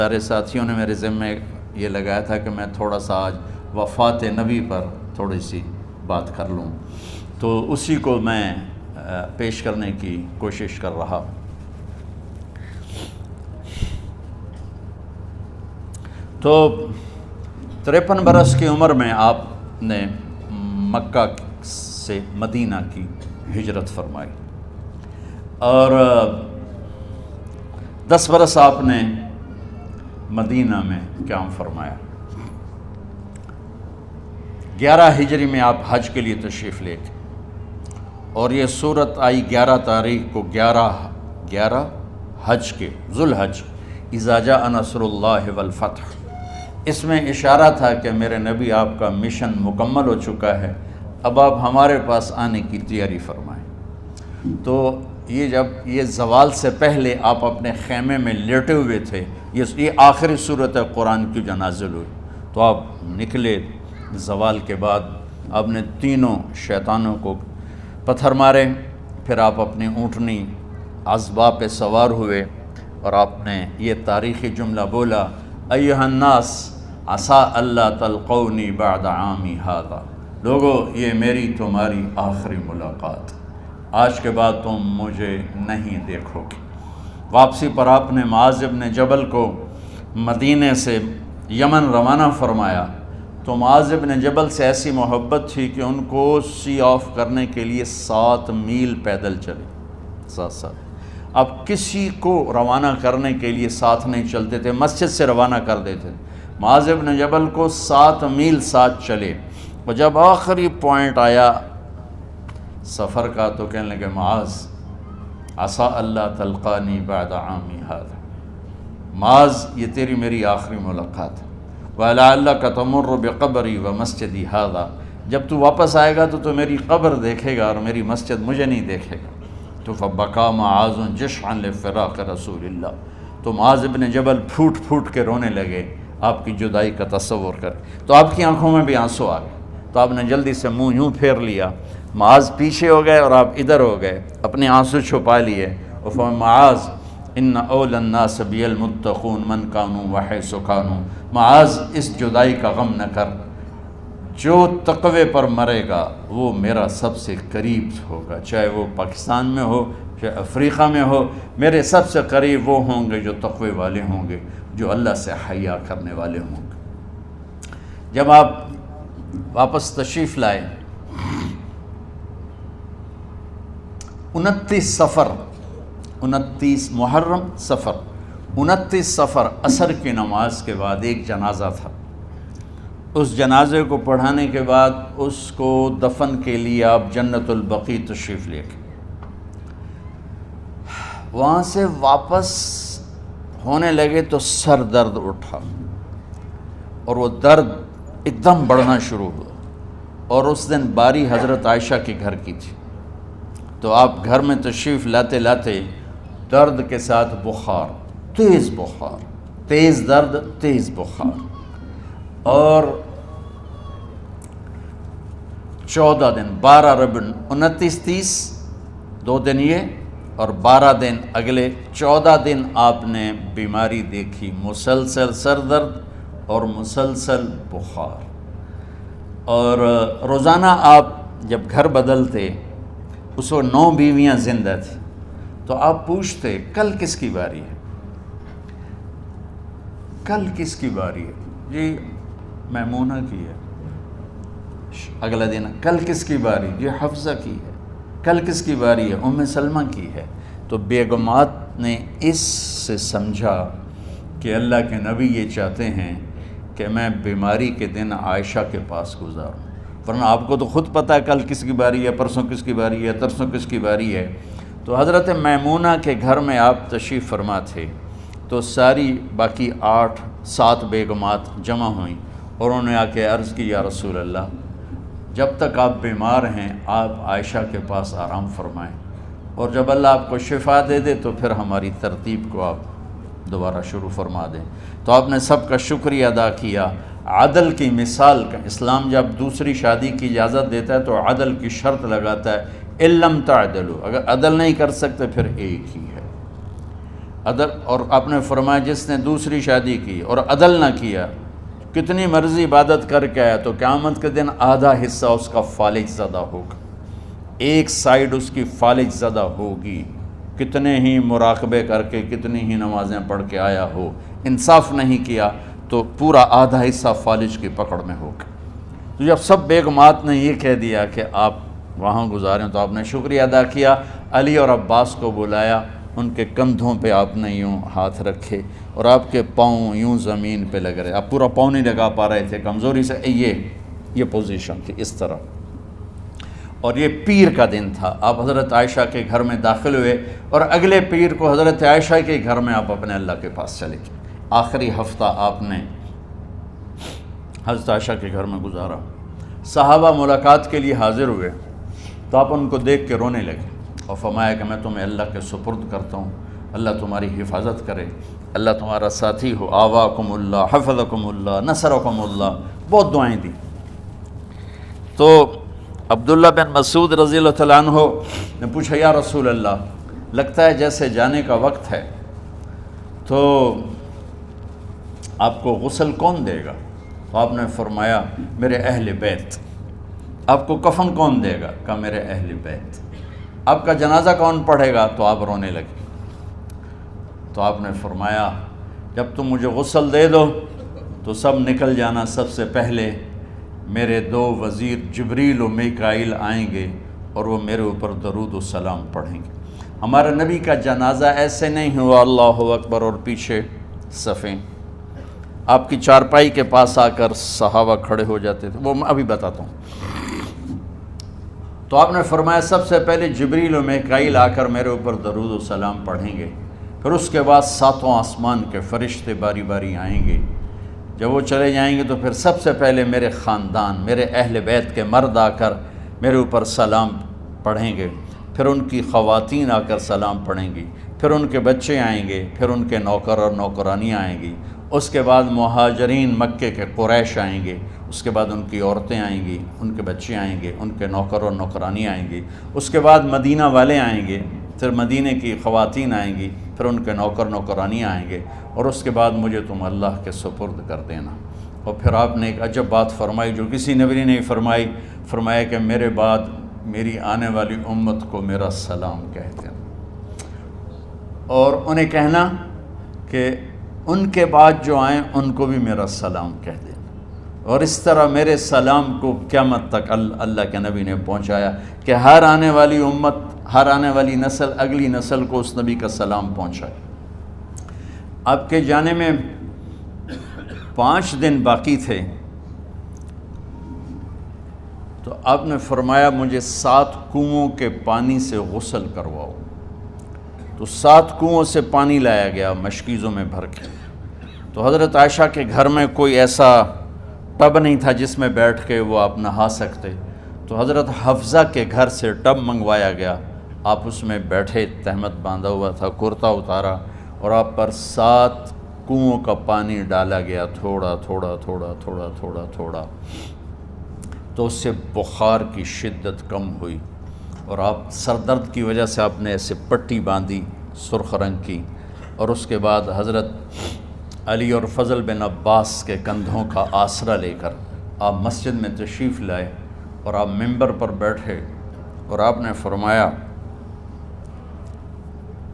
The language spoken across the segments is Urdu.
سارے ساتھیوں نے میرے ذمے یہ لگایا تھا کہ میں تھوڑا سا آج وفات نبی پر تھوڑی سی بات کر لوں، تو اسی کو میں پیش کرنے کی کوشش کر رہا ہوں۔ تو 53 برس کی عمر میں آپ نے مکہ سے مدینہ کی ہجرت فرمائی، اور 10 برس آپ نے مدینہ میں قیام فرمایا۔ 11 ہجری میں آپ حج کے لیے تشریف لے گئے، اور یہ صورت آئی 11 تاریخ کو 11 حج کے ذوالحج، اذا جاء نصر اللہ والفتح۔ اس میں اشارہ تھا کہ میرے نبی آپ کا مشن مکمل ہو چکا ہے، اب آپ ہمارے پاس آنے کی تیاری فرمائیں۔ تو یہ زوال سے پہلے آپ اپنے خیمے میں لیٹے ہوئے تھے، یہ آخری صورت قرآن کی جو نازل ہوئی، تو آپ نکلے زوال کے بعد، آپ نے تینوں شیطانوں کو پتھر مارے، پھر آپ اپنی اونٹنی عذبہ پہ سوار ہوئے، اور آپ نے یہ تاریخی جملہ بولا، ایھا الناس عسیٰ اللہ تلقونی بعد عامی ھذا، لوگو یہ میری تمہاری آخری ملاقات، آج کے بعد تم مجھے نہیں دیکھو گے۔ واپسی پر آپ نے معاذ بن جبل کو مدینے سے یمن روانہ فرمایا، تو معاذ بن جبل سے ایسی محبت تھی کہ ان کو سی آف کرنے کے لیے 7 میل پیدل چلے، 7۔ اب کسی کو روانہ کرنے کے لیے ساتھ نہیں چلتے تھے، مسجد سے روانہ کر دیتے تھے، معاذ بن جبل کو 7 میل ساتھ چلے، اور جب آخری پوائنٹ آیا سفر کا تو کہنے لگے، معاذ عسیٰ اللہ تلقانی بعد عامی ھذا، معاذ یہ تیری میری آخری ملاقات ہے، وَلَعَلَّكَ تَمُرُّ بِقَبْرِي وَمَسْجِدِي ھذا، جب تو واپس آئے گا تو میری قبر دیکھے گا اور میری مسجد مجھے نہیں دیکھے گا۔ تو فَبَكَىٰ مُعَاذٌ جِشْعًا لِفِرَاقِ رسول اللہ، تو معاذ بن جبل پھوٹ پھوٹ کے رونے لگے آپ کی جدائی کا تصور کر، تو آپ کی آنکھوں میں بھی آنسو آ گئے، تو آپ نے جلدی سے منہ یوں پھیر لیا، معاذ پیچھے ہو گئے اور آپ ادھر ہو گئے، اپنے آنسو چھپا لیے، اور فرمایا، معاذ ان اولی الناس بی المتقون من کانوا وحیث کانوا، معاذ اس جدائی کا غم نہ کر، جو تقوی پر مرے گا وہ میرا سب سے قریب ہوگا، چاہے وہ پاکستان میں ہو چاہے افریقہ میں ہو، میرے سب سے قریب وہ ہوں گے جو تقوی والے ہوں گے، جو اللہ سے حیا کرنے والے ہوں گے۔ جب آپ واپس تشریف لائے، 29 محرم صفر، 29 صفر عصر کی نماز کے بعد ایک جنازہ تھا، اس جنازے کو پڑھانے کے بعد اس کو دفن کے لیے آپ جنت البقیع تشریف لے گئے۔ وہاں سے واپس ہونے لگے تو سر درد اٹھا، اور وہ درد ایک دم بڑھنا شروع ہوا، اور اس دن باری حضرت عائشہ کے گھر کی تھی، تو آپ گھر میں تشریف لاتے لاتے درد کے ساتھ بخار، تیز درد، تیز بخار، اور 14 دن 12 ربیع 29 30 2 دن یہ، اور 12 دن اگلے 14 دن آپ نے بیماری دیکھی، مسلسل سر درد اور مسلسل بخار، اور روزانہ آپ جب گھر بدلتے، اس وقت 9 بیویاں زندہ تھیں، تو آپ پوچھتے کل کس کی باری ہے، کل کس کی باری ہے، جی میمونہ کی ہے، اگلا دن کل کس کی باری، جی حفصہ کی ہے، کل کس کی باری ہے، ام سلمہ کی ہے۔ تو بیگمات نے اس سے سمجھا کہ اللہ کے نبی یہ چاہتے ہیں کہ میں بیماری کے دن عائشہ کے پاس گزاروں، ورنہ آپ کو تو خود پتہ ہے کل کس کی باری ہے، پرسوں کس کی باری ہے، ترسوں کس کی باری ہے۔ تو حضرت میمونہ کے گھر میں آپ تشریف فرما تھے، تو ساری باقی 7 بیگمات جمع ہوئیں، اور انہوں نے آ کے عرض کی، یا رسول اللہ، جب تک آپ بیمار ہیں آپ عائشہ کے پاس آرام فرمائیں، اور جب اللہ آپ کو شفا دے دے تو پھر ہماری ترتیب کو آپ دوبارہ شروع فرما دیں۔ تو آپ نے سب کا شکریہ ادا کیا، عدل کی مثال کا، اسلام جب دوسری شادی کی اجازت دیتا ہے تو عدل کی شرط لگاتا ہے، اِن لَمْ تَعْدِلُوا، اگر عدل نہیں کر سکتے پھر ایک ہی ہے۔ عدل، اور آپ نے فرمایا جس نے دوسری شادی کی اور عدل نہ کیا، کتنی مرضی عبادت کر کے آیا تو قیامت کے دن آدھا حصہ اس کا فالج زدہ ہوگا، ایک سائیڈ اس کی فالج زدہ ہوگی، کتنے ہی مراقبے کر کے کتنی ہی نمازیں پڑھ کے آیا ہو، انصاف نہیں کیا تو پورا آدھا حصہ فالج کی پکڑ میں ہوگا۔ تو جب سب بیگمات نے یہ کہہ دیا کہ آپ وہاں گزاریں تو آپ نے شکریہ ادا کیا، علی اور عباس کو بلایا، ان کے کندھوں پہ آپ نے یوں ہاتھ رکھے اور آپ کے پاؤں یوں زمین پہ لگ رہے، آپ پورا پاؤں نہیں لگا پا رہے تھے کمزوری سے، یہ پوزیشن تھی اس طرح۔ اور یہ پیر کا دن تھا، آپ حضرت عائشہ کے گھر میں داخل ہوئے اور اگلے پیر کو حضرت عائشہ کے گھر میں آپ اپنے اللہ کے پاس چلے گئے۔ آخری ہفتہ آپ نے حضرت عائشہ کے گھر میں گزارا۔ صحابہ ملاقات کے لیے حاضر ہوئے تو آپ ان کو دیکھ کے رونے لگے اور فرمایا کہ میں تمہیں اللہ کے سپرد کرتا ہوں، اللہ تمہاری حفاظت کرے، اللہ تمہارا ساتھی ہو، آواکم اللہ، حفظکم اللہ، نصرکم اللہ، بہت دعائیں دی۔ تو عبداللہ بن مسعود رضی اللہ تعالیٰ عنہ نے پوچھا یا رسول اللہ، لگتا ہے جیسے جانے کا وقت ہے، تو آپ کو غسل کون دے گا؟ تو آپ نے فرمایا میرے اہل بیت۔ آپ کو کفن کون دے گا؟ کہا میرے اہل بیت۔ آپ کا جنازہ کون پڑھے گا؟ تو آپ رونے لگے۔ تو آپ نے فرمایا جب تم مجھے غسل دے دو تو سب نکل جانا، سب سے پہلے میرے دو وزیر جبریل و میکائیل آئیں گے اور وہ میرے اوپر درود و سلام پڑھیں گے۔ ہمارے نبی کا جنازہ ایسے نہیں ہوا اللہ اکبر اور پیچھے صفیں، آپ کی چارپائی کے پاس آ کر صحابہ کھڑے ہو جاتے تھے، وہ میں ابھی بتاتا ہوں۔ تو آپ نے فرمایا سب سے پہلے جبریل و میکائیل آ کر میرے اوپر درود و سلام پڑھیں گے، پھر اس کے بعد ساتوں آسمان کے فرشتے باری باری آئیں گے۔ جب وہ چلے جائیں گے تو پھر سب سے پہلے میرے خاندان، میرے اہل بیت کے مرد آ کر میرے اوپر سلام پڑھیں گے، پھر ان کی خواتین آ کر سلام پڑھیں گی، پھر ان کے بچے آئیں گے، پھر ان کے نوکر اور نوکرانی آئیں گی، اس کے بعد مہاجرین مکے کے قریش آئیں گے، اس کے بعد ان کی عورتیں آئیں گی، ان کے بچے آئیں گے، ان کے نوکر اور نوکرانی آئیں گی، اس کے بعد مدینہ والے آئیں گے، پھر مدینے کی خواتین آئیں گی، پھر ان کے نوکر نوکرانی آئیں گے، اور اس کے بعد مجھے تم اللہ کے سپرد کر دینا۔ اور پھر آپ نے ایک عجب بات فرمائی جو کسی نبی نے نہیں فرمائی، فرمایا کہ میرے بعد میری آنے والی امت کو میرا سلام کہہ دینا، اور انہیں کہنا کہ ان کے بعد جو آئیں ان کو بھی میرا سلام کہہ دینا۔ اور اس طرح میرے سلام کو قیامت تک اللہ کے نبی نے پہنچایا کہ ہر آنے والی امت، ہر آنے والی نسل اگلی نسل کو اس نبی کا سلام پہنچائے۔ آپ کے جانے میں 5 دن باقی تھے تو آپ نے فرمایا مجھے 7 کنوؤں کے پانی سے غسل کرواؤ۔ تو 7 کنوؤں سے پانی لایا گیا مشکیزوں میں بھر کے۔ تو حضرت عائشہ کے گھر میں کوئی ایسا ٹب نہیں تھا جس میں بیٹھ کے وہ آپ نہا سکتے، تو حضرت حفصہ کے گھر سے ٹب منگوایا گیا، آپ اس میں بیٹھے، تہمت باندھا ہوا تھا، کرتا اتارا، اور آپ پر 7 کنوؤں کا پانی ڈالا گیا، تھوڑا تھوڑا تھوڑا تھوڑا تھوڑا تھوڑا، تو اس سے بخار کی شدت کم ہوئی، اور آپ سر درد کی وجہ سے آپ نے ایسے پٹی باندھی سرخ رنگ کی، اور اس کے بعد حضرت علی اور فضل بن عباس کے کندھوں کا آسرا لے کر آپ مسجد میں تشریف لائے، اور آپ ممبر پر بیٹھے اور آپ نے فرمایا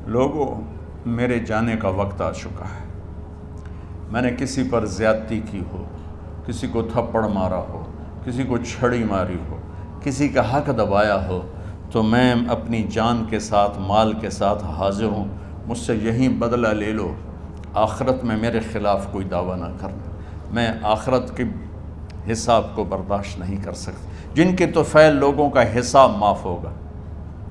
لوگو میرے جانے کا وقت آ چکا ہے، میں نے کسی پر زیادتی کی ہو، کسی کو تھپڑ مارا ہو، کسی کو چھڑی ماری ہو، کسی کا حق دبایا ہو، تو میں اپنی جان کے ساتھ مال کے ساتھ حاضر ہوں، مجھ سے یہیں بدلہ لے لو، آخرت میں میرے خلاف کوئی دعویٰ نہ کرنا، میں آخرت کے حساب کو برداشت نہیں کر سکتا۔ جن کے طفیل لوگوں کا حساب معاف ہوگا،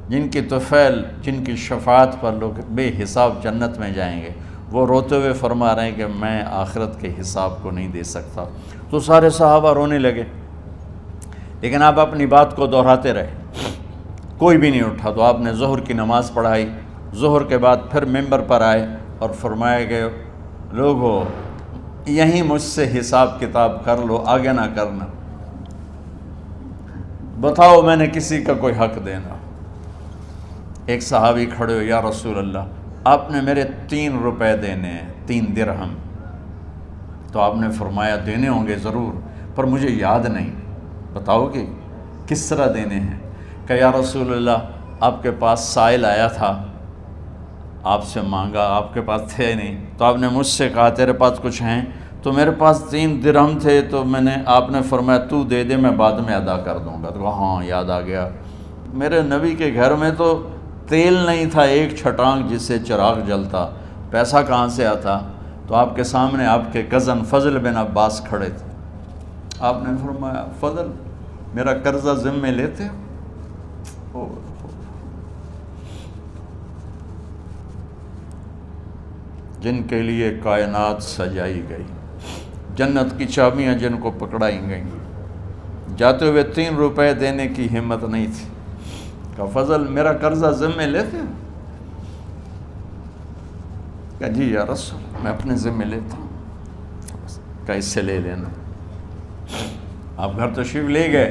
جن کی طفیل، جن کی شفاعت پر لوگ بے حساب جنت میں جائیں گے، وہ روتے ہوئے فرما رہے ہیں کہ میں آخرت کے حساب کو نہیں دے سکتا۔ تو سارے صحابہ رونے لگے، لیکن آپ اپنی بات کو دہراتے رہے، کوئی بھی نہیں اٹھا۔ تو آپ نے ظہر کی نماز پڑھائی، ظہر کے بعد پھر ممبر پر آئے اور فرمایا کہ لوگو یہیں مجھ سے حساب کتاب کر لو، آگے نہ کرنا، بتاؤ میں نے کسی کا کوئی حق دینا۔ ایک صحابی کھڑے ہو، یا رسول اللہ آپ نے میرے 3 روپے دینے ہیں، 3 درہم۔ تو آپ نے فرمایا دینے ہوں گے ضرور، پر مجھے یاد نہیں، بتاؤ گے کس طرح دینے ہیں؟ کہ یا رسول اللہ آپ کے پاس سائل آیا تھا، آپ سے مانگا، آپ کے پاس تھے نہیں، تو آپ نے مجھ سے کہا تیرے پاس کچھ ہیں؟ تو میرے پاس 3 درہم تھے، تو آپ نے فرمایا تو دے دے، میں بعد میں ادا کر دوں گا۔ تو کہا ہاں یاد آ گیا، میرے نبی کے گھر میں تو تیل نہیں تھا، ایک چھٹانگ جس سے چراغ جلتا، پیسہ کہاں سے آتا؟ تو آپ کے سامنے آپ کے کزن فضل بن عباس کھڑے تھے، آپ نے فرمایا فضل میرا قرضہ ذمے لیتے ہو؟ جن کے لیے کائنات سجائی گئی، جنت کی چابیاں جن کو پکڑائی گئیں، جاتے ہوئے 3 روپے دینے کی ہمت نہیں تھی۔ کہا فضل میرا قرضہ ذمے لیتے ہو؟ کہا جی یا رسول میں اپنے ذمے لیتا ہوں۔ کہا اس سے لے لینا۔ آپ گھر تشریف لے گئے،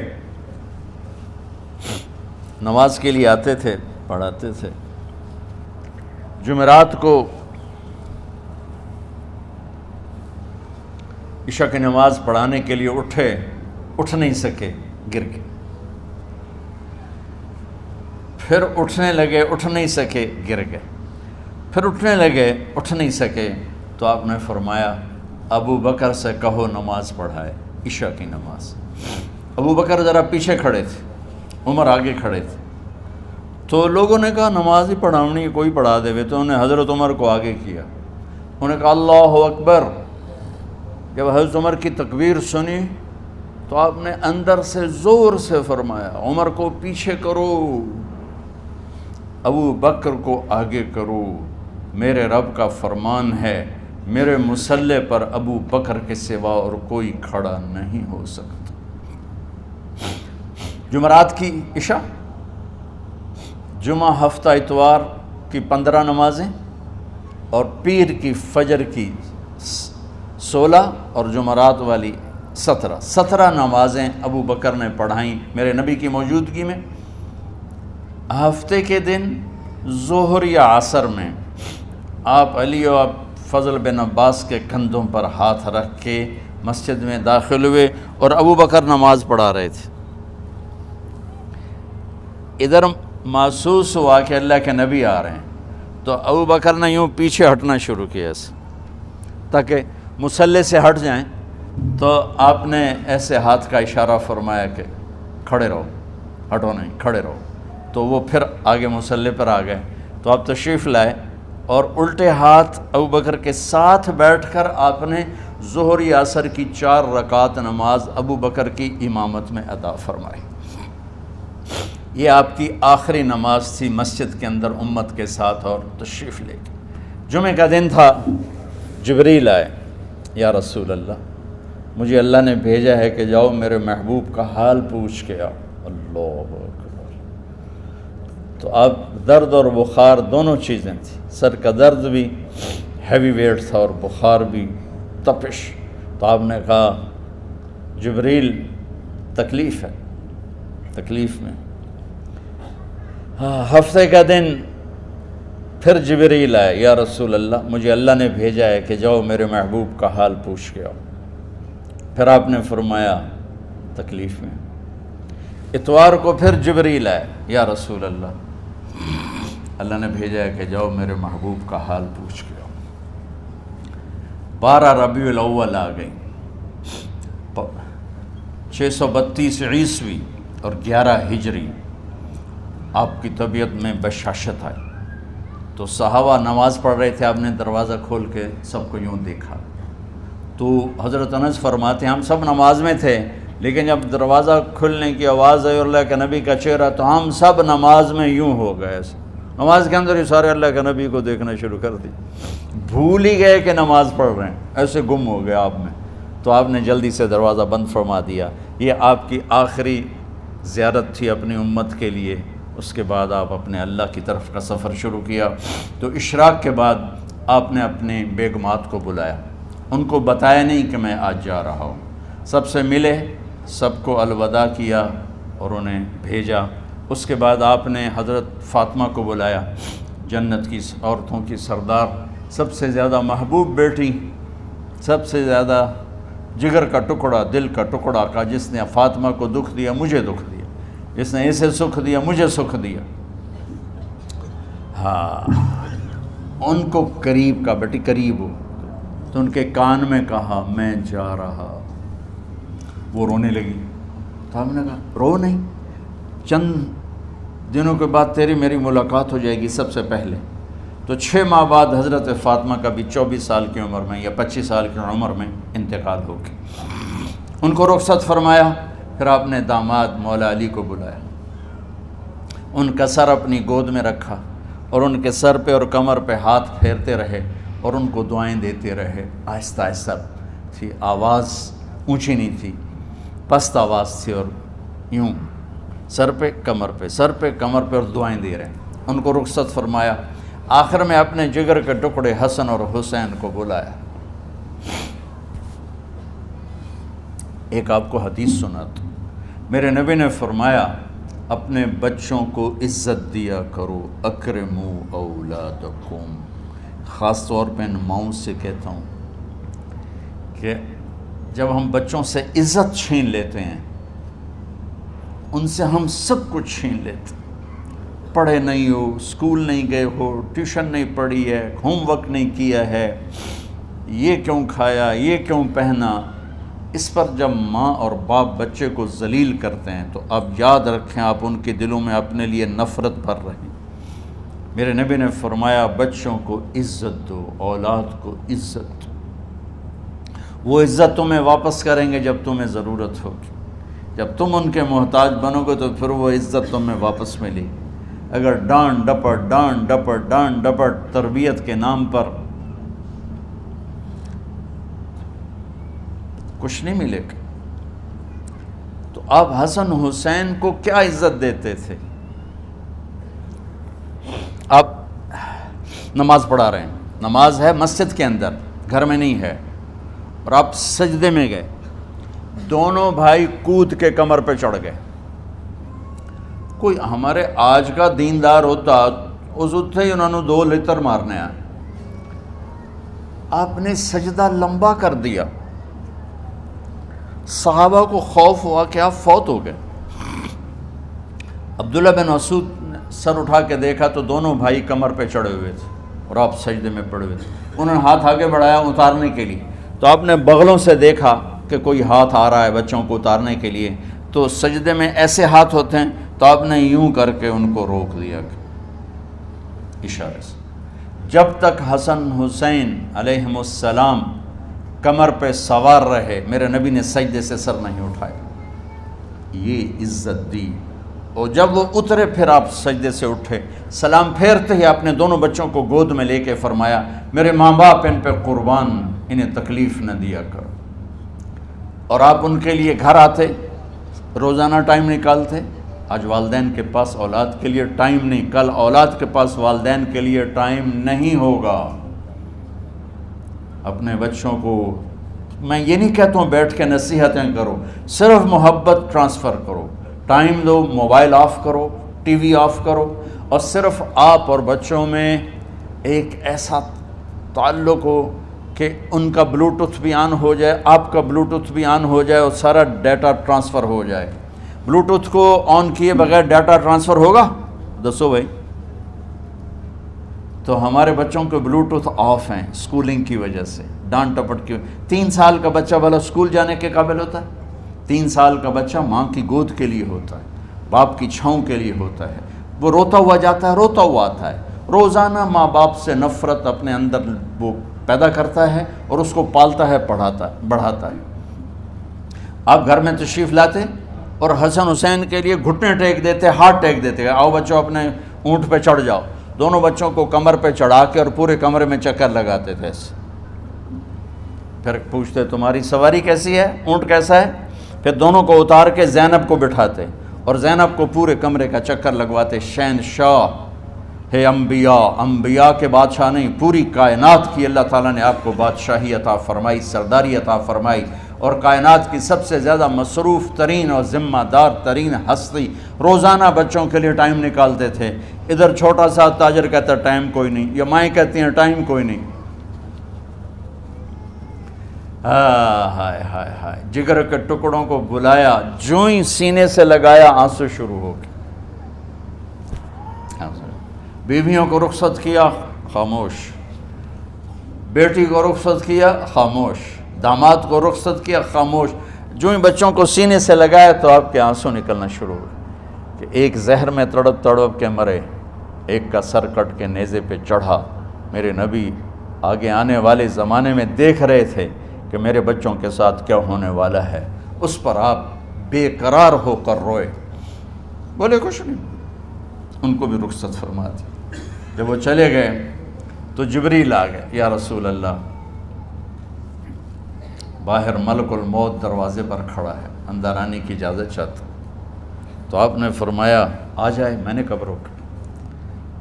نماز کے لیے آتے تھے، پڑھاتے تھے۔ جمعرات کو عشاء کی نماز پڑھانے کے لیے اٹھ نہیں سکے، گر گئے، پھر اٹھنے لگے، اٹھ نہیں سکے، گر گئے، پھر اٹھنے لگے، اٹھ نہیں سکے، تو آپ نے فرمایا ابو بکر سے کہو نماز پڑھائے، عشاء کی نماز۔ ابو بکر ذرا پیچھے کھڑے تھے، عمر آگے کھڑے تھے، تو لوگوں نے کہا نماز ہی پڑھاونی، کوئی پڑھا دے، تو انہوں نے حضرت عمر کو آگے کیا، انہوں نے کہا اللہ اکبر۔ جب حضرت عمر کی تکبیر سنی تو آپ نے اندر سے زور سے فرمایا عمر کو پیچھے کرو، ابو بکر کو آگے کرو، میرے رب کا فرمان ہے میرے مصلی پر ابو بکر کے سوا اور کوئی کھڑا نہیں ہو سکتا۔ جمعرات کی عشاء، جمعہ ہفتہ اتوار کی 15 نمازیں، اور پیر کی فجر کی 16 اور جمعرات والی 17 نمازیں ابو بکر نے پڑھائیں میرے نبی کی موجودگی میں۔ ہفتے کے دن ظہر یا عصر میں آپ علی اور فضل بن عباس کے کندھوں پر ہاتھ رکھ کے مسجد میں داخل ہوئے اور ابو بکر نماز پڑھا رہے تھے۔ ادھر محسوس ہوا کہ اللہ کے نبی آ رہے ہیں، تو ابو بکر نے یوں پیچھے ہٹنا شروع کیا ایسے تاکہ مصلی سے ہٹ جائیں، تو آپ نے ایسے ہاتھ کا اشارہ فرمایا کہ کھڑے رہو، ہٹو نہیں، کھڑے رہو، تو وہ پھر آگے مصلی پر آ گئے۔ تو آپ تشریف لائے اور الٹے ہاتھ ابو بکر کے ساتھ بیٹھ کر آپ نے ظہر یا عصر کی 4 رکعت نماز ابو بکر کی امامت میں ادا فرمائی۔ یہ آپ کی آخری نماز تھی مسجد کے اندر امت کے ساتھ اور تشریف لے کے۔ جمعہ کا دن تھا، جبریل آئے، یا رسول اللہ مجھے اللہ نے بھیجا ہے کہ جاؤ میرے محبوب کا حال پوچھ کے آؤ۔ اللہ اکبر۔ تو اب درد اور بخار دونوں چیزیں تھیں، سر کا درد بھی ہیوی ویٹ تھا اور بخار بھی، تپش۔ تو آپ نے کہا جبریل تکلیف ہے، تکلیف میں۔ ہفتے کا دن پھر جبریل آئے، یا رسول اللہ مجھے اللہ نے بھیجا ہے کہ جاؤ میرے محبوب کا حال پوچھ کے آؤ۔ پھر آپ نے فرمایا تکلیف میں۔ اتوار کو پھر جبریل آئے، یا رسول اللہ نے بھیجا ہے کہ جاؤ میرے محبوب کا حال پوچھ کے آؤ۔ 12 ربیع الاول آ گئی، 632 عیسوی اور 11 ہجری، آپ کی طبیعت میں بشاشت آئی۔ تو صحابہ نماز پڑھ رہے تھے، آپ نے دروازہ کھول کے سب کو یوں دیکھا، تو حضرت انس فرماتے ہیں ہم سب نماز میں تھے، لیکن جب دروازہ کھلنے کی آواز آئی اور اللہ کے نبی کا چہرہ، تو ہم سب نماز میں یوں ہو گئے، نماز کے اندر ہی سارے اللہ کے نبی کو دیکھنا شروع کر دی، بھول ہی گئے کہ نماز پڑھ رہے ہیں، ایسے گم ہو گئے آپ میں۔ تو آپ نے جلدی سے دروازہ بند فرما دیا۔ یہ آپ کی آخری زیارت تھی اپنی امت کے لیے۔ اس کے بعد آپ اپنے اللہ کی طرف کا سفر شروع کیا۔ تو اشراق کے بعد آپ نے اپنے بیگمات کو بلایا، ان کو بتایا نہیں کہ میں آج جا رہا ہوں، سب سے ملے، سب کو الوداع کیا اور انہیں بھیجا۔ اس کے بعد آپ نے حضرت فاطمہ کو بلایا، جنت کی عورتوں کی سردار، سب سے زیادہ محبوب بیٹی، سب سے زیادہ جگر کا ٹکڑا، دل کا ٹکڑا کا، جس نے فاطمہ کو دکھ دیا مجھے دکھ دیا، جس نے اسے سکھ دیا مجھے سکھ دیا۔ ہاں، ان کو قریب کا، بیٹی قریب ہو، تو ان کے کان میں کہا میں جا رہا۔ وہ رونے لگی، تو ہم نے کہا رو نہیں، چند دنوں کے بعد تیری میری ملاقات ہو جائے گی سب سے پہلے۔ تو 6 ماہ بعد حضرت فاطمہ کا بھی 24 سال کی عمر میں یا 25 سال کی عمر میں انتقال ہو گیا۔ ان کو رخصت فرمایا، پھر آپ نے داماد مولا علی کو بلایا، ان کا سر اپنی گود میں رکھا اور ان کے سر پہ اور کمر پہ ہاتھ پھیرتے رہے اور ان کو دعائیں دیتے رہے۔ آہستہ آہستہ تھی، آواز اونچی نہیں تھی، پست آواز تھی، اور یوں سر پہ کمر پہ، سر پہ کمر پہ، اور دعائیں دے رہے ہیں۔ ان کو رخصت فرمایا، آخر میں اپنے جگر کے ٹکڑے حسن اور حسین کو بلایا۔ ایک آپ کو حدیث سناتا ہوں، میرے نبی نے فرمایا اپنے بچوں کو عزت دیا کرو، اکرموا اولادکم۔ خاص طور پہ ان ماؤں سے کہتا ہوں کہ جب ہم بچوں سے عزت چھین لیتے ہیں، ان سے ہم سب کچھ چھین لیتے ہیں۔ پڑھے نہیں ہو، اسکول نہیں گئے ہو، ٹیوشن نہیں پڑھی ہے، ہوم ورک نہیں کیا ہے، یہ کیوں کھایا، یہ کیوں پہنا، اس پر جب ماں اور باپ بچے کو ذلیل کرتے ہیں تو اب یاد رکھیں آپ ان کے دلوں میں اپنے لیے نفرت بھر رہے ہیں۔ میرے نبی نے فرمایا بچوں کو عزت دو، اولاد کو عزت دو۔ وہ عزت تمہیں واپس کریں گے جب تمہیں ضرورت ہوگی، جب تم ان کے محتاج بنو گے تو پھر وہ عزت تمہیں واپس ملے گی۔ اگر ڈانٹ ڈپٹ تربیت کے نام پر کچھ نہیں ملے گا۔ تو آپ حسن حسین کو کیا عزت دیتے تھے؟ آپ نماز پڑھا رہے ہیں، نماز ہے مسجد کے اندر، گھر میں نہیں ہے، اور آپ سجدے میں گئے، دونوں بھائی کود کے کمر پہ چڑھ گئے۔ کوئی ہمارے آج کا دیندار ہوتا اس اتھے ہی انہوں نے 2 لتر مارنے آئے، آپ نے سجدہ لمبا کر دیا۔ صحابہ کو خوف ہوا کہ آپ فوت ہو گئے۔ عبداللہ بن مسعود نے سر اٹھا کے دیکھا تو دونوں بھائی کمر پہ چڑھے ہوئے تھے اور آپ سجدے میں پڑے ہوئے تھے۔ انہوں نے ہاتھ آگے بڑھایا اتارنے کے لیے، تو آپ نے بغلوں سے دیکھا کہ کوئی ہاتھ آ رہا ہے بچوں کو اتارنے کے لیے، تو سجدے میں ایسے ہاتھ ہوتے ہیں، تو آپ نے یوں کر کے ان کو روک دیا اشارے سے۔ جب تک حسن حسین علیہم السلام کمر پہ سوار رہے میرے نبی نے سجدے سے سر نہیں اٹھایا، یہ عزت دی۔ اور جب وہ اترے پھر آپ سجدے سے اٹھے، سلام پھیرتے ہی آپ نے دونوں بچوں کو گود میں لے کے فرمایا میرے ماں باپ ان پہ قربان، انہیں تکلیف نہ دیا کرو۔ اور آپ ان کے لیے گھر آتے، روزانہ ٹائم نکالتے۔ آج والدین کے پاس اولاد کے لیے ٹائم نہیں، کل اولاد کے پاس والدین کے لیے ٹائم نہیں ہوگا۔ اپنے بچوں کو میں یہ نہیں کہتا ہوں بیٹھ کے نصیحتیں کرو، صرف محبت ٹرانسفر کرو، ٹائم دو، موبائل آف کرو، ٹی وی آف کرو، اور صرف آپ اور بچوں میں ایک ایسا تعلق ہو کہ ان کا بلوٹوتھ بھی آن ہو جائے، آپ کا بلوٹوتھ بھی آن ہو جائے، اور سارا ڈیٹا ٹرانسفر ہو جائے۔ بلوٹوتھ کو آن کیے بغیر ڈیٹا ٹرانسفر ہوگا؟ دسو بھائی۔ تو ہمارے بچوں کے بلوٹوتھ آف ہیں اسکولنگ کی وجہ سے، ڈانٹ ٹپٹ کی۔ 3 سال کا بچہ بھلا اسکول جانے کے قابل ہوتا ہے؟ 3 سال کا بچہ ماں کی گود کے لیے ہوتا ہے، باپ کی چھاؤں کے لیے ہوتا ہے، وہ روتا ہوا جاتا ہے، روتا ہوا آتا ہے، روزانہ ماں باپ سے نفرت اپنے اندر وہ پیدا کرتا ہے اور اس کو پالتا ہے، بڑھاتا ہے۔ آپ گھر میں تشریف لاتے اور حسن حسین کے لیے گھٹنے ٹیک دیتے، ہاتھ ٹیک دیتے، آؤ بچوں اپنے اونٹ پہ چڑھ جاؤ۔ دونوں بچوں کو کمر پہ چڑھا کے اور پورے کمرے میں چکر لگاتے تھے ایسے۔ پھر پوچھتے تمہاری سواری کیسی ہے، اونٹ کیسا ہے؟ پھر دونوں کو اتار کے زینب کو بٹھاتے اور زینب کو پورے کمرے کا چکر لگواتے۔ شہنشاہ ہے انبیاء، انبیاء کے بادشاہ نہیں، پوری کائنات کی اللہ تعالیٰ نے آپ کو بادشاہی عطا فرمائی، سرداری عطا فرمائی، اور کائنات کی سب سے زیادہ مصروف ترین اور ذمہ دار ترین ہستی روزانہ بچوں کے لیے ٹائم نکالتے تھے. ادھر چھوٹا سا تاجر کہتا ہے ٹائم کوئی نہیں، یا مائیں کہتی ہیں ٹائم کوئی نہیں. ہائے ہائے ہائے، جگر کے ٹکڑوں کو بلایا، جو ہی سینے سے لگایا آنسو شروع ہو گئے. بیویوں کو رخصت کیا، خاموش. بیٹی کو رخصت کیا، خاموش. داماد کو رخصت کیا، خاموش. جو ہی بچوں کو سینے سے لگایا تو آپ کے آنسو نکلنا شروع ہوئے کہ ایک زہر میں تڑپ تڑپ کے مرے، ایک کا سر کٹ کے نیزے پہ چڑھا. میرے نبی آگے آنے والے زمانے میں دیکھ رہے تھے کہ میرے بچوں کے ساتھ کیا ہونے والا ہے. اس پر آپ بے قرار ہو کر روئے، بولے کچھ نہیں. ان کو بھی رخصت فرما دی. جب وہ چلے گئے تو جبریل آ گئے. یا رسول اللہ، باہر ملک الموت دروازے پر کھڑا ہے، اندر آنے کی اجازت چاہتا. تو آپ نے فرمایا آ جائے. میں نے کب روکا؟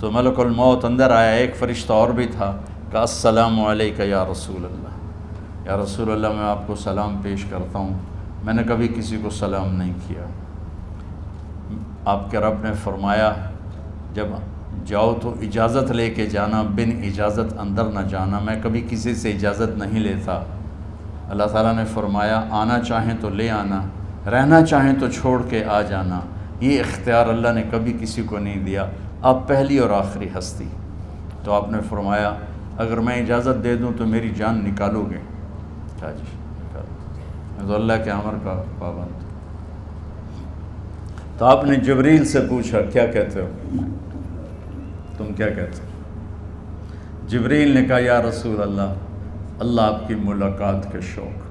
تو ملک الموت اندر آیا. ایک فرشتہ اور بھی تھا، کہا السلام علیکہ یا رسول اللہ. یا رسول اللہ، میں آپ کو سلام پیش کرتا ہوں، میں نے کبھی کسی کو سلام نہیں کیا. آپ کے رب نے فرمایا جب جاؤ تو اجازت لے کے جانا، بن اجازت اندر نہ جانا. میں کبھی کسی سے اجازت نہیں لیتا. اللہ تعالیٰ نے فرمایا آنا چاہیں تو لے آنا، رہنا چاہیں تو چھوڑ کے آ جانا. یہ اختیار اللہ نے کبھی کسی کو نہیں دیا. آپ پہلی اور آخری ہستی. تو آپ نے فرمایا اگر میں اجازت دے دوں تو میری جان نکالو گے؟ کیا جی نکالو. میں تو اللہ کے امر کا پابند. تو آپ نے جبریل سے پوچھا کیا کہتے ہو، تم کیا کہتے ہو؟ جبریل نے کہا یا رسول اللہ، اللہ آپ کی ملاقات کے شوق.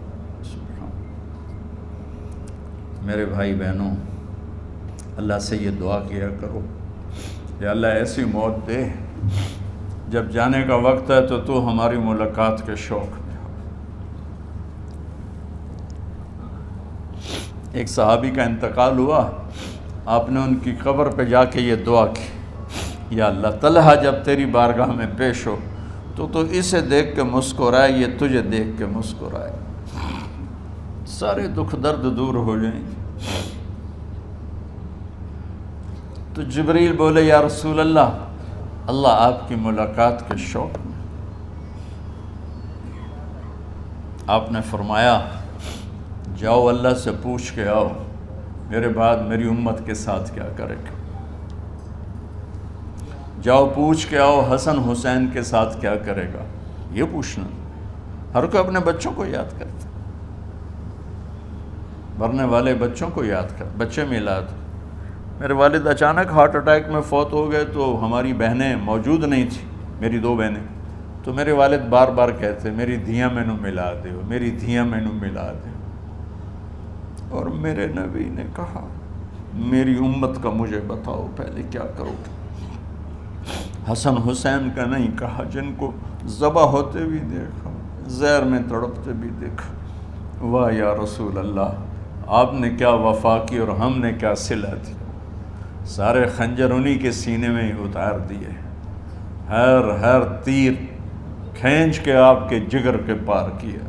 میرے بھائی بہنوں، اللہ سے یہ دعا کیا کرو، یا اللہ ایسی موت دے جب جانے کا وقت ہے تو ہماری ملاقات کے شوق میں ہو. ایک صحابی کا انتقال ہوا، آپ نے ان کی قبر پہ جا کے یہ دعا کی، یا اللہ طلحہ جب تیری بارگاہ میں پیش ہو تو اسے دیکھ کے مسکرائے، یہ تجھے دیکھ کے مسکرائے، سارے دکھ درد دور ہو جائیں. تو جبریل بولے یا رسول اللہ، اللہ آپ کی ملاقات کے شوق میں. آپ نے فرمایا جاؤ اللہ سے پوچھ کے آؤ میرے بعد میری امت کے ساتھ کیا کرے گا. جاؤ پوچھ کے آؤ حسن حسین کے ساتھ کیا کرے گا. یہ پوچھنا، ہر کوئی اپنے بچوں کو یاد کرتا، مرنے والے بچوں کو یاد کر. بچے میلاد، میرے والد اچانک ہارٹ اٹیک میں فوت ہو گئے تو ہماری بہنیں موجود نہیں تھیں، میری 2 بہنیں. تو میرے والد بار بار کہتے میری دھیاں مینوں ملا دیو، میری دھیاں مینوں ملا دیو. اور میرے نبی نے کہا میری امت کا مجھے بتاؤ پہلے کیا کرو گے. حسن حسین کا نہیں کہا، جن کو ذبح ہوتے بھی دیکھا، زہر میں تڑپتے بھی دیکھا. واہ یا رسول اللہ، آپ نے کیا وفا کی اور ہم نے کیا صلہ دی. سارے خنجر انہی کے سینے میں ہی اتار دیے، ہر تیر کھینچ کے آپ کے جگر کے پار کیا،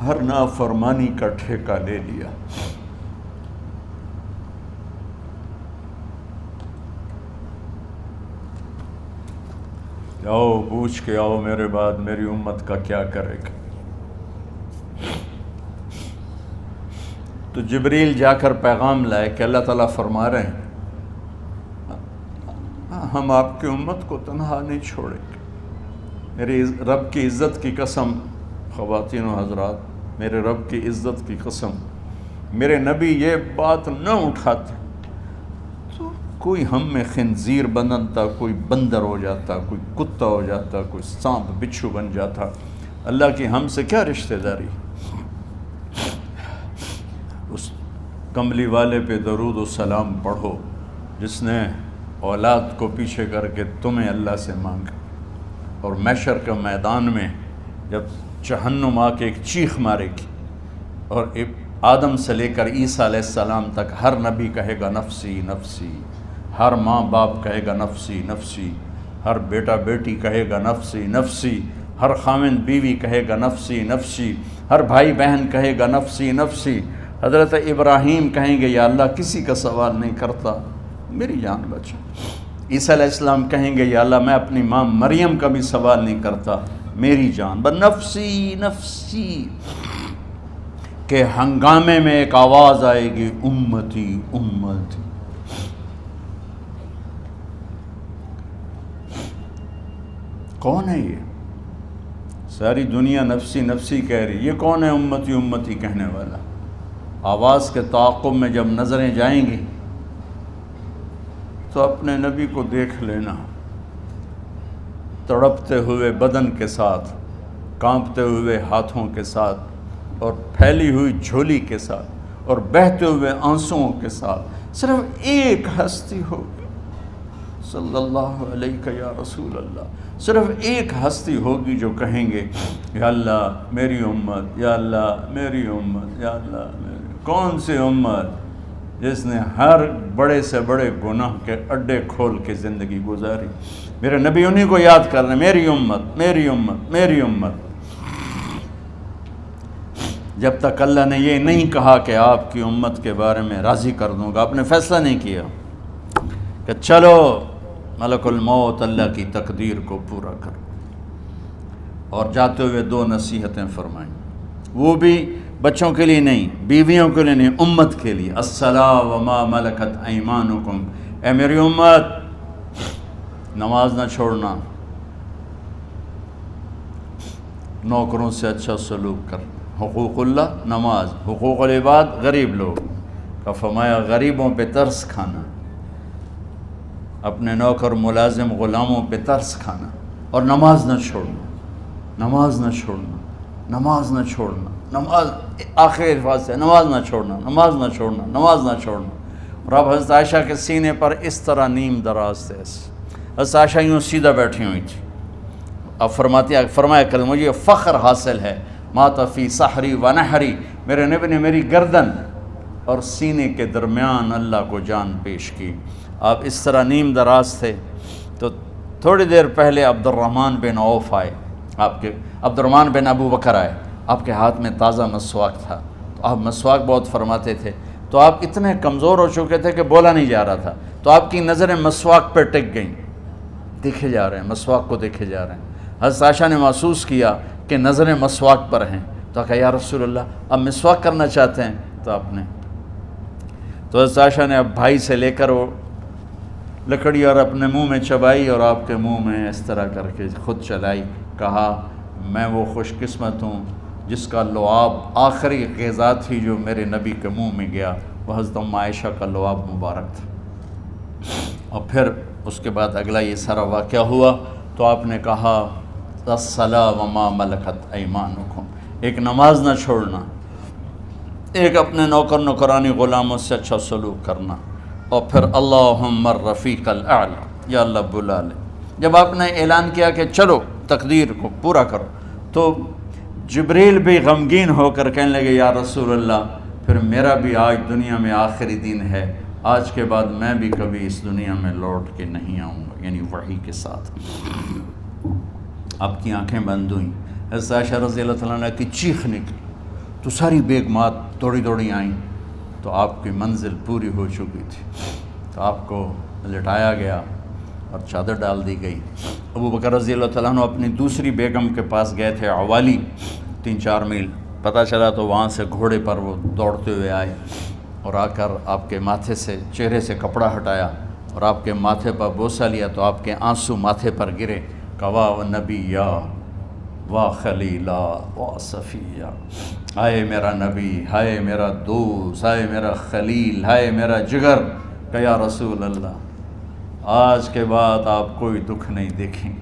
ہر نافرمانی کا ٹھیکہ لے لیا. جاؤ پوچھ کے آؤ میرے بعد میری امت کا کیا کرے گا. تو جبریل جا کر پیغام لائے کہ اللہ تعالیٰ فرما رہے ہیں ہم آپ کی امت کو تنہا نہیں چھوڑیں گے. میرے رب کی عزت کی قسم، خواتین و حضرات، میرے رب کی عزت کی قسم، میرے نبی یہ بات نہ اٹھاتے تو کوئی ہم میں خنزیر بنتا، کوئی بندر ہو جاتا، کوئی کتا ہو جاتا، کوئی سانپ بچھو بن جاتا. اللہ کی ہم سے کیا رشتہ داری. اس کملی والے پہ درود و سلام پڑھو جس نے اولاد کو پیچھے کر کے تمہیں اللہ سے مانگا. اور محشر کے میدان میں جب جہنم آ کے ایک چیخ مارے گی اور آدم سے لے کر عیسیٰ علیہ السلام تک ہر نبی کہے گا نفسی نفسی، ہر ماں باپ کہے گا نفسی نفسی، ہر بیٹا بیٹی کہے گا نفسی نفسی، ہر خاوند بیوی کہے گا نفسی نفسی، ہر بھائی بہن کہے گا نفسی نفسی۔ حضرت ابراہیم کہیں گے یا اللہ کسی کا سوال نہیں کرتا، میری جان بچا۔ عیسیٰ علیہ السلام کہیں گے یا اللہ میں اپنی ماں مریم کا بھی سوال نہیں کرتا، میری جان بس نفسی نفسی۔ کہ ہنگامے میں ایک آواز آئے گی امتی امتی۔ کون ہے یہ؟ ساری دنیا نفسی نفسی کہہ رہی، یہ کون ہے امتی امتی کہنے والا؟ آواز کے تعاقب میں جب نظریں جائیں گی تو اپنے نبی کو دیکھ لینا، تڑپتے ہوئے بدن کے ساتھ، کانپتے ہوئے ہاتھوں کے ساتھ، اور پھیلی ہوئی جھولی کے ساتھ، اور بہتے ہوئے آنسوؤں کے ساتھ صرف ایک ہستی ہوگی، صلی اللہ علیہ یا رسول اللہ، صرف ایک ہستی ہوگی جو کہیں گے یا اللہ میری امت، یا اللہ میری امت، یا اللہ میری۔ کون سی امت؟ جس نے ہر بڑے سے بڑے گناہ کے اڈے کھول کے زندگی گزاری۔ میرے نبی انہی کو یاد کرنے، میری امت میری امت میری امت۔ جب تک اللہ نے یہ نہیں کہا کہ آپ کی امت کے بارے میں راضی کر دوں گا، آپ نے فیصلہ نہیں کیا کہ چلو ملک الموت اللہ کی تقدیر کو پورا کر، اور جاتے ہوئے دو نصیحتیں فرمائیں، وہ بھی بچوں کے لیے نہیں، بیویوں کے لیے نہیں، امت کے لیے۔ الصلاۃ وما ملکت ایمانکم، اے میری امت نماز نہ چھوڑنا، نوکروں سے اچھا سلوک کر، حقوق اللہ نماز، حقوق العباد غریب لوگ کا فرمایا غریبوں پہ ترس کھانا، اپنے نوکر ملازم غلاموں پہ ترس کھانا، اور نماز نہ چھوڑنا، نماز نہ چھوڑنا، نماز نہ چھوڑنا، نماز آخر الفاظ سے نماز نہ چھوڑنا، نماز نہ چھوڑنا، نماز نہ چھوڑنا۔ اور اب حضرت عائشہ کے سینے پر اس طرح نیم دراز تھے، حضرت عائشہ یوں سیدھا بیٹھی ہوئی تھی۔ اب فرمایا کریں مجھے فخر حاصل ہے، مات فی سحری و نحری، میرے نبی نے میری گردن اور سینے کے درمیان اللہ کو جان پیش کی۔ آپ اس طرح نیم دراز تھے تو تھوڑی دیر پہلے عبد الرحمن بن عوف آئے، عبد الرحمن بن ابو بکر آئے، آپ کے ہاتھ میں تازہ مسواک تھا، تو آپ مسواک بہت فرماتے تھے، تو آپ اتنے کمزور ہو چکے تھے کہ بولا نہیں جا رہا تھا، تو آپ کی نظریں مسواک پہ ٹک گئیں، دیکھے جا رہے ہیں، مسواک کو دیکھے جا رہے ہیں۔ حضرت عائشہ نے محسوس کیا کہ نظریں مسواک پر ہیں، تو کہا یا رسول اللہ اب مسواک کرنا چاہتے ہیں، تو حضرت عائشہ نے اب بھائی سے لے کر وہ لکڑی اور اپنے منہ میں چبائی، اور آپ کے منہ میں اس طرح کر کے خود چلائی، کہا میں وہ خوش قسمت ہوں جس کا لعاب آخری غذا تھی جو میرے نبی کے منہ میں گیا، وہ حضرت ام عائشہ کا لعاب مبارک تھا۔ اور پھر اس کے بعد اگلا یہ سارا واقعہ ہوا، تو آپ نے کہا الصلاۃ وما ملکت ایمانکم، ایک نماز نہ چھوڑنا، ایک اپنے نوکر نوکرانی غلاموں سے اچھا سلوک کرنا، اور پھر اللہم الرفیق الاعلی، یا اللہ بلا لے۔ جب آپ نے اعلان کیا کہ چلو تقدیر کو پورا کرو، تو جبریل بھی غمگین ہو کر کہنے لگے یا رسول اللہ پھر میرا بھی آج دنیا میں آخری دن ہے، آج کے بعد میں بھی کبھی اس دنیا میں لوٹ کے نہیں آؤں گا، یعنی وحی کے ساتھ۔ آپ کی آنکھیں بند ہوئیں، حضرت عائشہ رضی اللہ تعالیٰ عنہ کی چیخ نکلی، تو ساری بیگمات دوڑی آئیں، تو آپ کی منزل پوری ہو چکی تھی، تو آپ کو لٹایا گیا اور چادر ڈال دی گئی۔ ابو بکر رضی اللہ تعالیٰ عنہ اپنی دوسری بیگم کے پاس گئے تھے عوالی، 3-4 میل، پتہ چلا تو وہاں سے گھوڑے پر وہ دوڑتے ہوئے آئے، اور آ کر آپ کے ماتھے سے چہرے سے کپڑا ہٹایا اور آپ کے ماتھے پر بوسہ لیا، تو آپ کے آنسو ماتھے پر گرے، کہ واہ نبیّا واہ خلیلا واہ صفیہ، ہائے میرا نبی، ہائے میرا دوست، ہائے میرا خلیل، ہائے میرا جگر، کہ یا رسول اللہ آج کے بعد آپ کوئی دکھ نہیں دیکھیں۔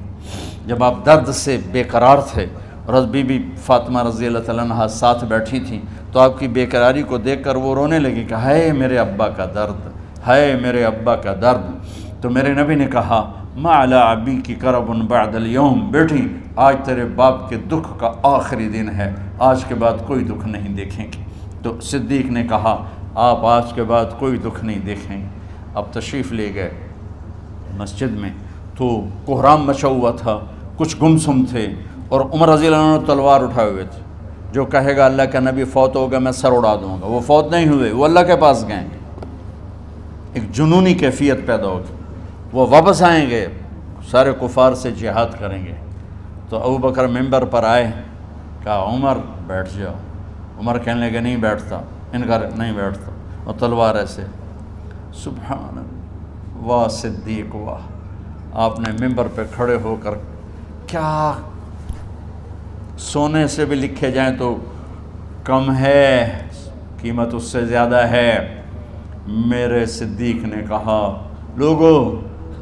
جب آپ درد سے بے قرار تھے اور بی بی فاطمہ رضی اللہ تعالیٰ عنہ ساتھ بیٹھی تھیں، تو آپ کی بے قراری کو دیکھ کر وہ رونے لگی کہ ہائے میرے ابا کا درد، ہائے میرے ابا کا درد۔ تو میرے نبی نے کہا ما علی ابی کی کرب بعد اليوم، بیٹی آج تیرے باپ کے دکھ کا آخری دن ہے، آج کے بعد کوئی دکھ نہیں دیکھیں گے۔ تو صدیق نے کہا آپ آج کے بعد کوئی دکھ نہیں دیکھیں گے۔ اب تشریف لے گئے مسجد میں، تو کوہرام مچا ہوا تھا، کچھ گمسم تھے، اور عمر رضی اللہ عنہ تلوار اٹھائے ہوئے تھے، جو کہے گا اللہ کا نبی فوت ہو گیا میں سر اڑا دوں گا، وہ فوت نہیں ہوئے، وہ اللہ کے پاس گئے، ایک جنونی کیفیت پیدا ہوگی، وہ واپس آئیں گے، سارے کفار سے جہاد کریں گے۔ تو ابو بکر ممبر پر آئے، کہا عمر بیٹھ جاؤ، عمر کہنے لگے نہیں بیٹھتا، انکار نہیں بیٹھتا، اور تلوار ایسے، سبحان اللہ، واہ صدیق واہ، آپ نے ممبر پہ کھڑے ہو کر کیا، سونے سے بھی لکھے جائیں تو کم ہے، قیمت اس سے زیادہ ہے۔ میرے صدیق نے کہا لوگو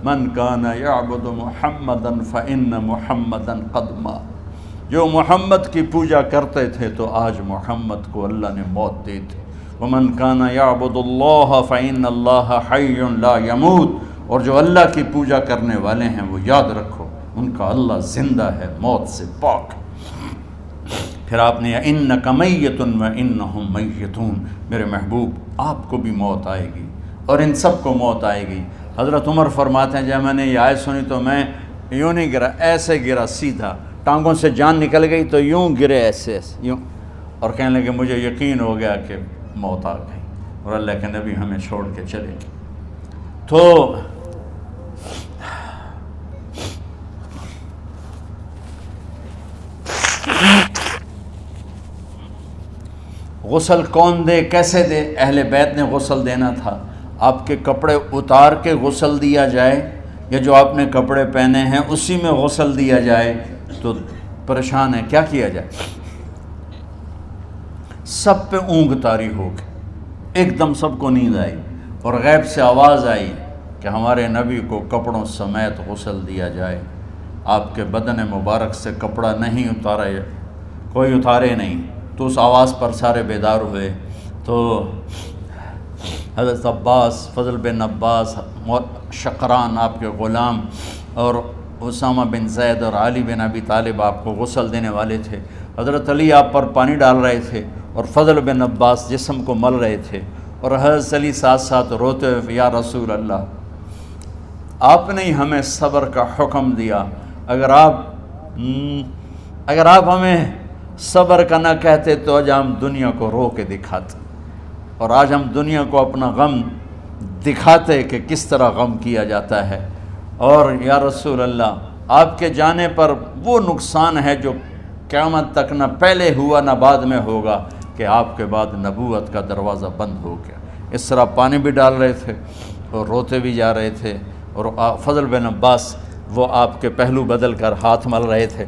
من کان یعبد محمدا فإن محمدا قد مات، جو محمد کی پوجا کرتے تھے تو آج محمد کو اللہ نے موت دی تھی، ومن کان یعبد اللہ فإن اللہ حی لا یموت، اور جو اللہ کی پوجا کرنے والے ہیں وہ یاد رکھو ان کا اللہ زندہ ہے، موت سے پاک۔ پھر آپ نے اِنَّکَ مَیِّتٌ وَإِنَّهُمْ مَیِّتُونَ، میرے محبوب آپ کو بھی موت آئے گی اور ان سب کو موت آئے گی۔ حضرت عمر فرماتے ہیں جب میں نے یہ آیت سنی تو میں یوں نہیں گرا، ایسے گرا سیدھا، ٹانگوں سے جان نکل گئی تو یوں گرے ایسے یوں، اور کہنے لگے مجھے یقین ہو گیا کہ موت آ گئی اور اللہ کے نبی ہمیں چھوڑ کے چلے گئے۔ تو غسل کون دے، کیسے دے؟ اہل بیت نے غسل دینا تھا۔ آپ کے کپڑے اتار کے غسل دیا جائے یا جو آپ نے کپڑے پہنے ہیں اسی میں غسل دیا جائے تو پریشان ہے، کیا کیا جائے؟ سب پہ اونگ طاری ہو گئی، ایک دم سب کو نیند آئی اور غیب سے آواز آئی کہ ہمارے نبی کو کپڑوں سمیت غسل دیا جائے، آپ کے بدن مبارک سے کپڑا نہیں اتارا، کوئی اتارے نہیں۔ تو اس آواز پر سارے بیدار ہوئے۔ تو حضرت عباس، فضل بن عباس، شقران آپ کے غلام، اور اسامہ بن زید اور علی بن ابی طالب آپ کو غسل دینے والے تھے۔ حضرت علی آپ پر پانی ڈال رہے تھے اور فضل بن عباس جسم کو مل رہے تھے، اور حضرت علی ساتھ ساتھ روتے ہوئے یا رسول اللہ آپ نے ہی ہمیں صبر کا حکم دیا، اگر آپ ہمیں صبر کا نہ کہتے تو آج ہم دنیا کو رو کے دکھاتے، اور آج ہم دنیا کو اپنا غم دکھاتے کہ کس طرح غم کیا جاتا ہے۔ اور یا رسول اللہ آپ کے جانے پر وہ نقصان ہے جو قیامت تک نہ پہلے ہوا نہ بعد میں ہوگا کہ آپ کے بعد نبوت کا دروازہ بند ہو گیا۔ اس طرح پانی بھی ڈال رہے تھے اور روتے بھی جا رہے تھے، اور فضل بن عباس وہ آپ کے پہلو بدل کر ہاتھ مل رہے تھے،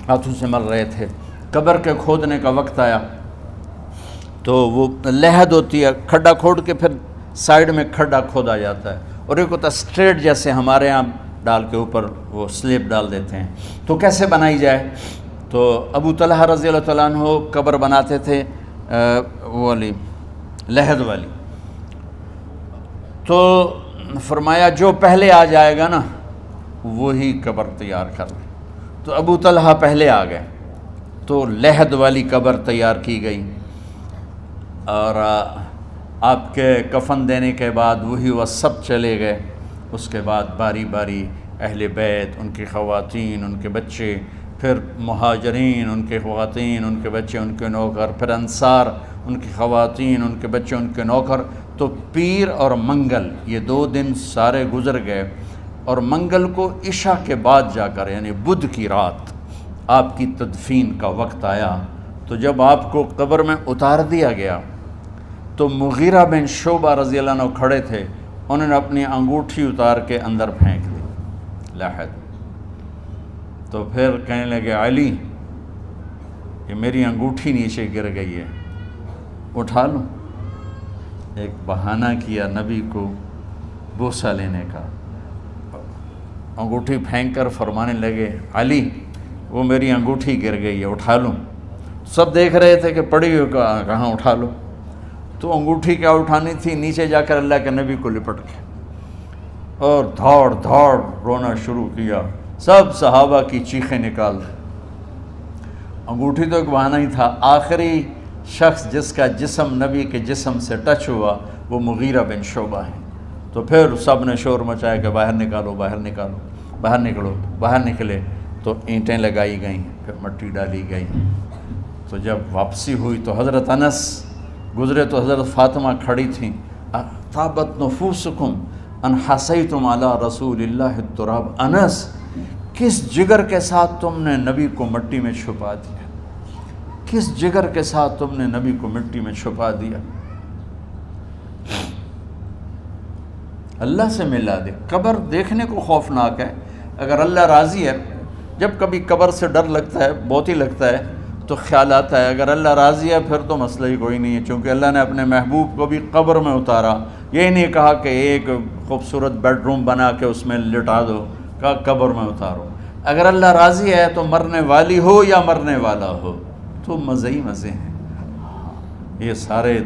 ہاتھوں سے مل رہے تھے۔ قبر کے کھودنے کا وقت آیا تو وہ لحد ہوتی ہے، کھڈا کھود کے پھر سائیڈ میں کھڈا کھودا جاتا ہے، اور ایک ہوتا اسٹریٹ جیسے ہمارے ہاں ڈال کے اوپر وہ سلیب ڈال دیتے ہیں، تو کیسے بنائی جائے؟ تو ابو طلحہ رضی اللہ تعالیٰ عنہ قبر بناتے تھے وہ والی لحد والی، تو فرمایا جو پہلے آ جائے گا نا وہی قبر تیار کر لے۔ تو ابو طلحہ پہلے آ گئے تو لحد والی قبر تیار کی گئی، اور آپ کے کفن دینے کے بعد وہی وہ سب چلے گئے۔ اس کے بعد باری باری اہل بیت، ان کی خواتین، ان کے بچے، پھر مہاجرین، ان کے خواتین، ان کے بچے، ان کے نوکر، پھر انصار، ان کی خواتین، ان کے بچے، ان کے نوکر۔ تو پیر اور منگل یہ 2 دن سارے گزر گئے، اور منگل کو عشاء کے بعد جا کر یعنی بدھ کی رات آپ کی تدفین کا وقت آیا۔ تو جب آپ کو قبر میں اتار دیا گیا تو مغیرہ بن شعبہ رضی اللہ عنہ کھڑے تھے، انہوں نے اپنی انگوٹھی اتار کے اندر پھینک دی لحد۔ تو پھر کہنے لگے علی کہ میری انگوٹھی نیچے گر گئی ہے، اٹھا لوں۔ ایک بہانہ کیا نبی کو بوسہ لینے کا، انگوٹھی پھینک کر فرمانے لگے علی وہ میری انگوٹھی گر گئی ہے، اٹھا لوں۔ سب دیکھ رہے تھے کہ پڑی ہوئی کہاں اٹھا لو، تو انگوٹھی کیا اٹھانی تھی، نیچے جا کر اللہ کے نبی کو لپٹ کے اور دھاڑ دھاڑ رونا شروع کیا۔ سب صحابہ کی چیخیں نکال دی۔ انگوٹھی تو ایک بہانہ ہی تھا، آخری شخص جس کا جسم نبی کے جسم سے ٹچ ہوا وہ مغیرہ بن شعبہ ہیں۔ تو پھر سب نے شور مچایا کہ باہر نکالو، باہر نکالو، باہر نکلو، باہر نکلے۔ تو اینٹیں لگائی گئیں، پھر مٹی ڈالی گئی۔ تو جب واپسی ہوئی تو حضرت انس گزرے تو حضرت فاطمہ کھڑی تھیں، طابت نفوسکم ان حسیتم علی رسول اللہ التراب۔ انس، کس جگر کے ساتھ تم نے نبی کو مٹی میں چھپا دیا، کس جگر کے ساتھ تم نے نبی کو مٹی میں چھپا دیا۔ اللہ سے ملا دے۔ قبر دیکھنے کو خوفناک ہے، اگر اللہ راضی ہے، جب کبھی قبر سے ڈر لگتا ہے، بہت ہی لگتا ہے، تو خیال آتا ہے اگر اللہ راضی ہے پھر تو مسئلہ ہی کوئی نہیں ہے، چونکہ اللہ نے اپنے محبوب کو بھی قبر میں اتارا۔ یہ نہیں کہا کہ ایک خوبصورت بیڈ روم بنا کے اس میں لٹا دو، کہا قبر میں اتارو۔ اگر اللہ راضی ہے تو مرنے والی ہو یا مرنے والا ہو تو مزے ہی مزے ہیں۔ یہ سارے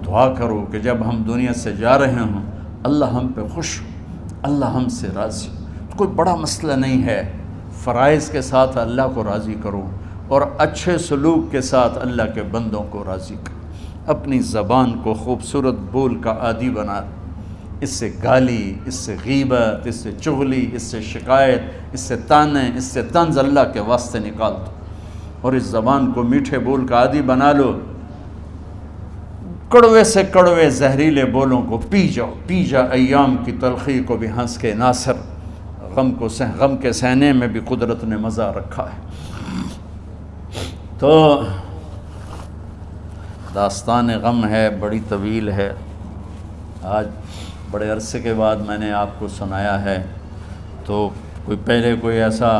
دعا کرو کہ جب ہم دنیا سے جا رہے ہوں اللہ ہم پہ خوش ہو، اللہ ہم سے راضی ہو۔ کوئی بڑا مسئلہ نہیں ہے، فرائض کے ساتھ اللہ کو راضی کرو اور اچھے سلوک کے ساتھ اللہ کے بندوں کو راضی کرو۔ اپنی زبان کو خوبصورت بول کا عادی بنا، اس سے گالی، اس سے غیبت، اس سے چغلی، اس سے شکایت، اس سے تانے، اس سے طنز اللہ کے واسطے نکال دو، اور اس زبان کو میٹھے بول کا عادی بنا لو۔ کڑوے سے کڑوے زہریلے بولوں کو پی جاؤ، پی جا ایام کی تلخی کو بھی ہنس کے ناصر، غم کے سہنے میں بھی قدرت نے مزہ رکھا ہے۔ تو داستان غم ہے، بڑی طویل ہے، آج بڑے عرصے کے بعد میں نے آپ کو سنایا ہے، تو پہلے کوئی ایسا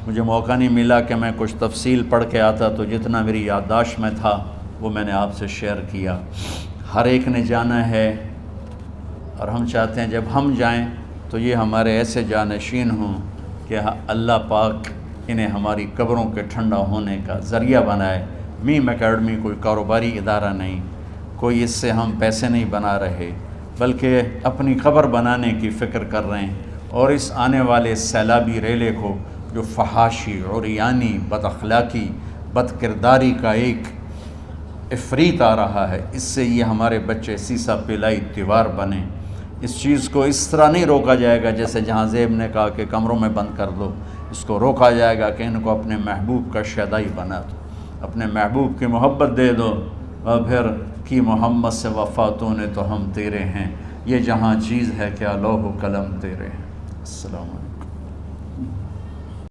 مجھے موقع نہیں ملا کہ میں کچھ تفصیل پڑھ کے آتا، تو جتنا میری یادداشت میں تھا وہ میں نے آپ سے شیئر کیا۔ ہر ایک نے جانا ہے، اور ہم چاہتے ہیں جب ہم جائیں تو یہ ہمارے ایسے جانشین ہوں کہ اللہ پاک انہیں ہماری قبروں کے ٹھنڈا ہونے کا ذریعہ بنائے۔ میم اکیڈمی کوئی کاروباری ادارہ نہیں، کوئی اس سے ہم پیسے نہیں بنا رہے، بلکہ اپنی قبر بنانے کی فکر کر رہے ہیں، اور اس آنے والے سیلابی ریلے کو جو فحاشی، عریانی، بد اخلاقی، بد کرداری کا ایک افریت آ رہا ہے، اس سے یہ ہمارے بچے سیسا پلائی دیوار بنیں۔ اس چیز کو اس طرح نہیں روکا جائے گا جیسے جہاں زیب نے کہا کہ کمروں میں بند کر دو، اس کو روکا جائے گا کہ ان کو اپنے محبوب کا شیدائی بنا دو، اپنے محبوب کی محبت دے دو، اور پھر کی محمد سے وفاتوں نے تو ہم تیرے ہیں، یہ جہاں چیز ہے کیا لوح و قلم تیرے ہیں۔ السلام علیکم۔